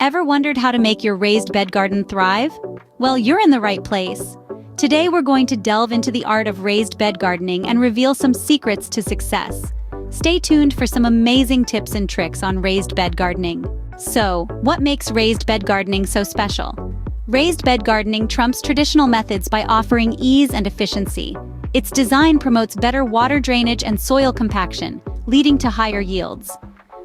Ever wondered how to make your raised bed garden thrive? Well, you're in the right place. Today we're going to delve into the art of raised bed gardening and reveal some secrets to success. Stay tuned for some amazing tips and tricks on raised bed gardening. So, what makes raised bed gardening so special? Raised bed gardening trumps traditional methods by offering ease and efficiency. Its design promotes better water drainage and soil compaction, leading to higher yields.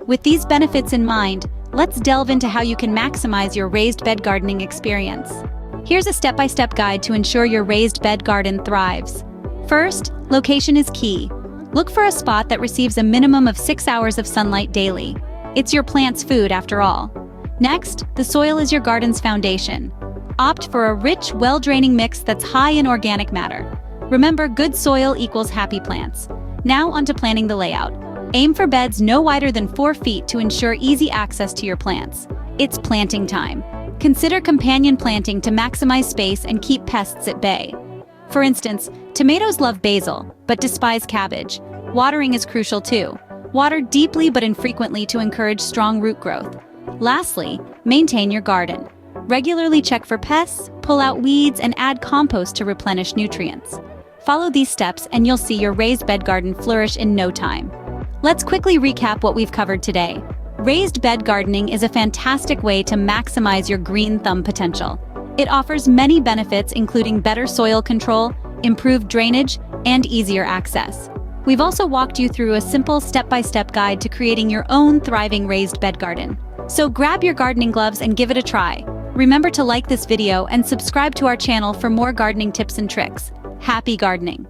With these benefits in mind, let's delve into how you can maximize your raised bed gardening experience. Here's a step-by-step guide to ensure your raised bed garden thrives. First, location is key. Look for a spot that receives a minimum of 6 hours of sunlight daily. It's your plant's food, after all. Next, the soil is your garden's foundation. Opt for a rich, well-draining mix that's high in organic matter. Remember, good soil equals happy plants. Now onto planning the layout. Aim for beds no wider than 4 feet to ensure easy access to your plants. It's planting time. Consider companion planting to maximize space and keep pests at bay. For instance, tomatoes love basil, but despise cabbage. Watering is crucial too. Water deeply but infrequently to encourage strong root growth. Lastly, maintain your garden. Regularly check for pests, pull out weeds, and add compost to replenish nutrients. Follow these steps and you'll see your raised bed garden flourish in no time. Let's quickly recap what we've covered today. Raised bed gardening is a fantastic way to maximize your green thumb potential. It offers many benefits, including better soil control, improved drainage, and easier access. We've also walked you through a simple step-by-step guide to creating your own thriving raised bed garden. So grab your gardening gloves and give it a try. Remember to like this video and subscribe to our channel for more gardening tips and tricks. Happy gardening!